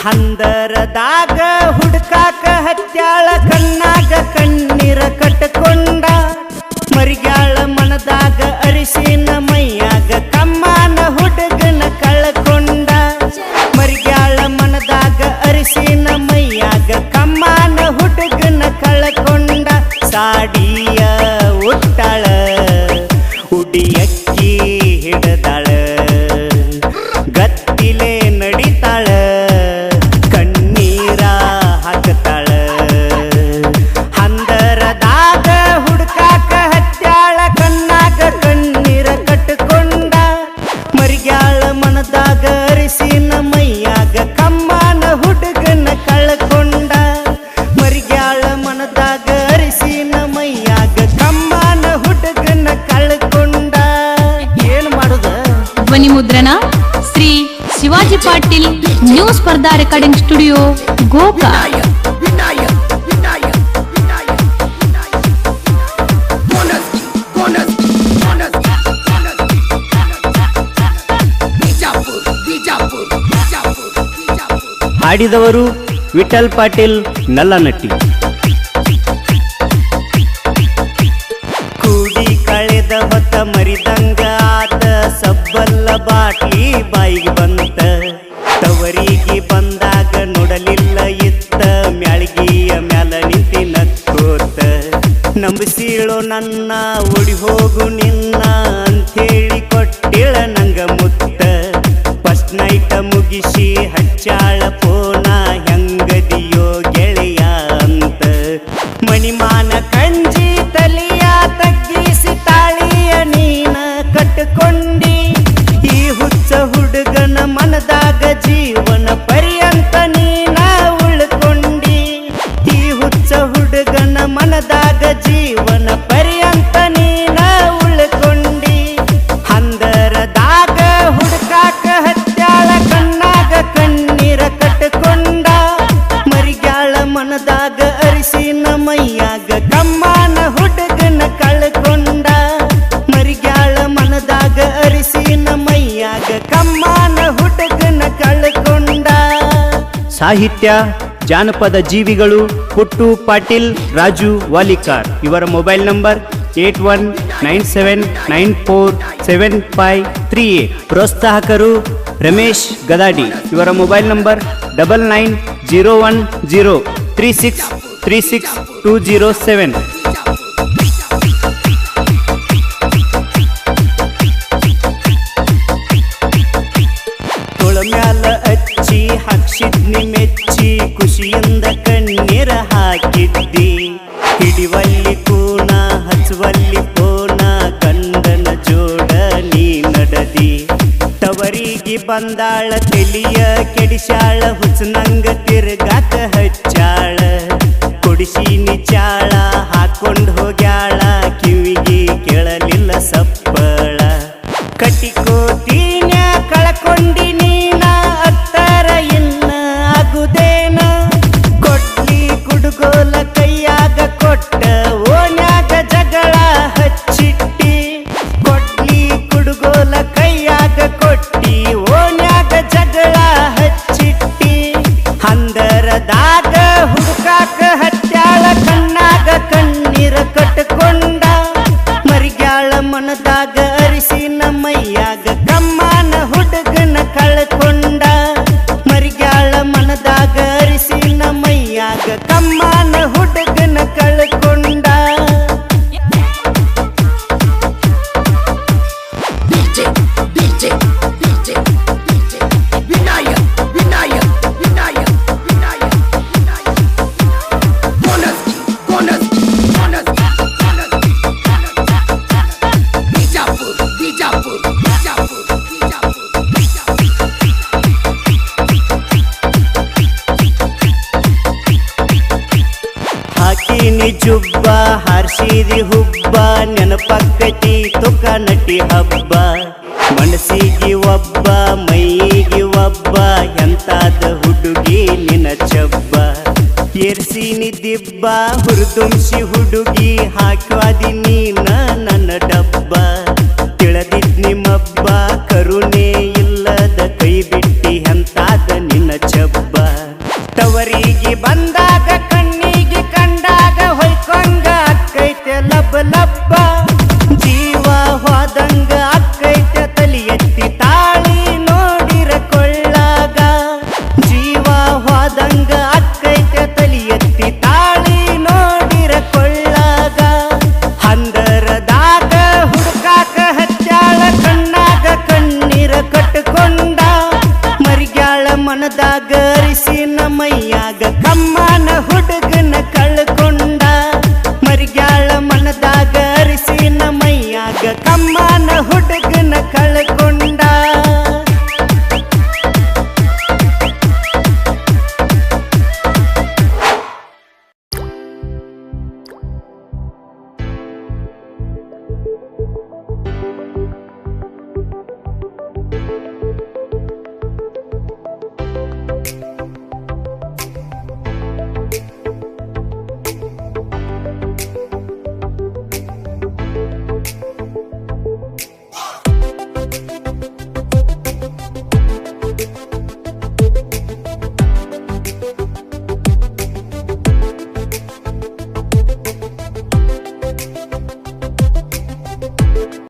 ಹಂದರದಾಗ ಹುಡ್ಕಾಕ ಹತ್ಯಾಳ ಕಣ್ಣಾಗ ಕಣ್ಣೀರ ಕಟ್ಟಕೊಂಡ ಮರಿಗ್ಯಾಳ ಮನದಾಗ ಅರಿಸಿನ ಮೈಯಾಗ ಕಮ್ಮಾನ ಹುಡುಗನ ಕಳಕೊಂಡ ಮರಿಗ್ಯಾಳ ಮನದಾಗ ಅರಿಸಿನ ಮೈಯಾಗ ಕಮ್ಮಾನ ಹುಡುಗನ ಕಳಕೊಂಡ ಸಾಡಿಯ ಉಟ್ಟಾಳ ಉಡಿಯಕ್ಕಿ ಹಿಡದಾಳ ಗತ್ತಿಲೆ ನಡಿತಾಳ ಕಣ್ಣೀರ ಹಾಕತಾಳ ಹಂದರದಾಗ ಹುಡ್ಕಾಕ ಹತ್ಯಾಳ ಕಣ್ಣಾಗ ಕಣ್ಣೀರ ಕಟ್ಟಕೊಂಡ ಮರಿಗ್ಯಾಳ ಮನದಾಗ ಅರಿಸಿನ ಮೈಯಾಗ ಕಮ್ಮಾನ ಹುಡುಗನ ಕಳಕೊಂಡ ಮರಿಗ್ಯಾಳ ಮನದಾಗ ಅರಿಸಿನ ಮೈಯಾಗ ಕಮ್ಮಾನ ಹುಡುಗನ ಕಳಕೊಂಡ ಏನ್ ಮಾಡುದ ಧ್ವನಿ ಮುದ್ರಣ ಶ್ರೀ ಶಿವಾಜಿ ಪಾಟೀಲ್ ನ್ಯೂ ಸ್ಪರ್ಧಾ ರೆಕಾರ್ಡಿಂಗ್ ಸ್ಟುಡಿಯೋ ಗೋಕಾ ಹಾಡಿದವರು ವಿಠಲ್ ಪಾಟೀಲ್ ನಲ್ಲನಟ್ಟಿ ಕೂಡಿ ಕಳೆದ ಹೊತ್ತ ಮರಿದಂಗ ಆತ ಸಬ್ಬಲ್ಲ ಬಾಟ್ಲಿ ಬಾಯಿಗೆ ಬಂತ ತವರಿಗೆ ಬಂದಾಗ ನೋಡಲಿಲ್ಲ ಇತ್ತ ಮ್ಯಾಳ್ಗಿಯ ಮ್ಯಾಲ ನಿಂತಿ ನಕ್ಕೋತ ನಂಬಿಸಿಳೋ ನನ್ನ ಓಡಿ ಹೋಗು ನಿನ್ನ ಅಂಥೇಳಿ ಕೊಟ್ಟಿಳ ನಂಗ ಮುತ್ತ ಫಸ್ಟ್ ನೈಟ್ ಮುಗಿಸಿ ಹಚ್ಚಾಳ ಪೋನ ಹೆಂಗದಿಯೋ ಗೆಳೆಯ ಅಂತ ಮಣಿಮಾನ ಕಂಜಿ ತಲಿಯ ತಗ್ಗಿಸಿ ತಾಳಿಯ ನೀನ ಕಟ್ಟಕೊಂಡಿ ಈ ಹುಚ್ಚ ಹುಡುಗನ ಮನದಾಗ ಜೀವನ ಪರ್ಯಂತ ನೀನ ಉಳ್ಕೊಂಡಿ ಈ ಹುಚ್ಚ ಹುಡುಗನ ಮನದಾಗ ಜೀವನ ಪರ್ಯಂತ ನೀನ ಉಳ್ಕೊಂಡಿ ಹಂದರದಾಗ ಹುಡುಕಾಕ ಹತ್ಯಾಳ ಕಣ್ಣಾಗ ಕಣ್ಣೀರ ಕಟ್ಟಕೊಂಡ ಮರಿಗ್ಯಾಳ ಮನದಾಗ ಅರಿಸಿನ ಮೈಯಾಗ ಕಮ್ಮಾನ ಹುಡುಗನ ಕಳಕೊಂಡ ಮರಿಗ್ಯಾಳ ಮನದಾಗ ಅರಿಸಿನ ಮೈಯಾಗ ಕಮ್ಮಾನ ಹುಡುಗನ ಕಳಕೊಂಡ ಸಾಹಿತ್ಯ ಜಾನಪದ ಜೀವಿಗಳು ಪುಟ್ಟು ಪಾಟೀಲ್ ರಾಜು ವಾಲಿಕಾರ್ ಇವರ ಮೊಬೈಲ್ ನಂಬರ್ 8197947538 ಪ್ರೋತ್ಸಾಹಕರು ರಮೇಶ್ ಗದಾಡಿ ಇವರ ಮೊಬೈಲ್ ನಂಬರ್ 990103636207 ತೊಳಮ್ಯಾಲ ಅಚ್ಚಿ ಹಾಕ್ಸಿದ್ನಿ ಮೆಚ್ಚಿ ಖುಷಿಯಿಂದ ಕಣ್ಣೀರ ಹಾಕಿದ್ದಿ ಹಿಡಿವಲ್ಲಿ ಕೂನ ಹಚ್ಚುವಲ್ಲಿ ಪೋನ ಗಂಡನ ಜೋಡ ನೀ ನಡದಿ ತವರಿಗೆ ಬಂದಾಳ ತೆಲಿಯ ಕೆಡಿಸಾಳ ಹುಚ್ಚನಂಗ ತಿರ್ಗಾಕ ಹಚ್ಚಾಳ ಕೊಡಿಸಿನಿ ಚಾಳ ಹಾಕೊಂಡ್ ಹೋಗ್ಯಾಳ ಕಿವಿಗೆ ಕೇಳಲಿಲ್ಲ ಸಪ್ಪಳ ಕಟ್ಟಿಕೋತೀನ ಕಳಕೊಂಡಿ ನೀನ ಅತ್ತರ ಇನ್ನ ಆಗುದೇನ ಕೊಡ್ಲಿ ಕುಡುಗೋಲ ಕೈಯಾಗ ಕೊಟ್ಟ ಓನ್ಯಾಗ ಜಗಳ ಹಚ್ಚಿಟ್ಟಿ ಕೊಡ್ಲಿ ಕುಡುಗೋಲ ಕೈಯಾಗ ಕೊಟ್ಟಿ ಓನ್ಯಾಗ ಜಗಳ ಹಚ್ಚಿಟ್ಟಿ ಹಂದರದಾಗ ಹುಡುಕಾಕ ಹತ್ಯಾಳ ಕಣ್ಣಾಗ ಕಣ್ಣೀರ ಕಟ್ಟಕೊಂಡ ಮರಿಗ್ಯಾಳ ಮನದಾಗ ಅರಿಸಿನ ಮೈಯಾಗ ಕಮ್ಮಾನ ಹುಡುಗನ ಕಳಕೊಂಡ ಮರಿಗ್ಯಾಳ ಮನದಾಗ ಅರಿಸಿನ ಮೈಯಾಗ ಕಮ್ಮಾನ ಹುಡುಗನ ಕಳಕೊಂಡ ಹಾಕಿನಿ ಜುಬ್ಬ ಹಾರ್ಸಿದಿ ಹುಬ್ಬ ನೆನಪಕ್ಕತಿ ತುಕ ನಟಿ ಹಬ್ಬ ಮನಸ್ಸಿಗೆ ಒಬ್ಬ ಮೈಗೆ ಒಬ್ಬ ಎಂತಾದ ಹುಡುಗಿ ನಿನ ಚಬ್ಬ ಏರ್ಸಿನಿ ದಿಬ್ಬ ಹುರಿದುಂಬಿಸಿ ಹುಡುಗಿ ಹಾಕ್ವಾದಿ ನೀನ ನನ್ನ ಡಬ್ಬ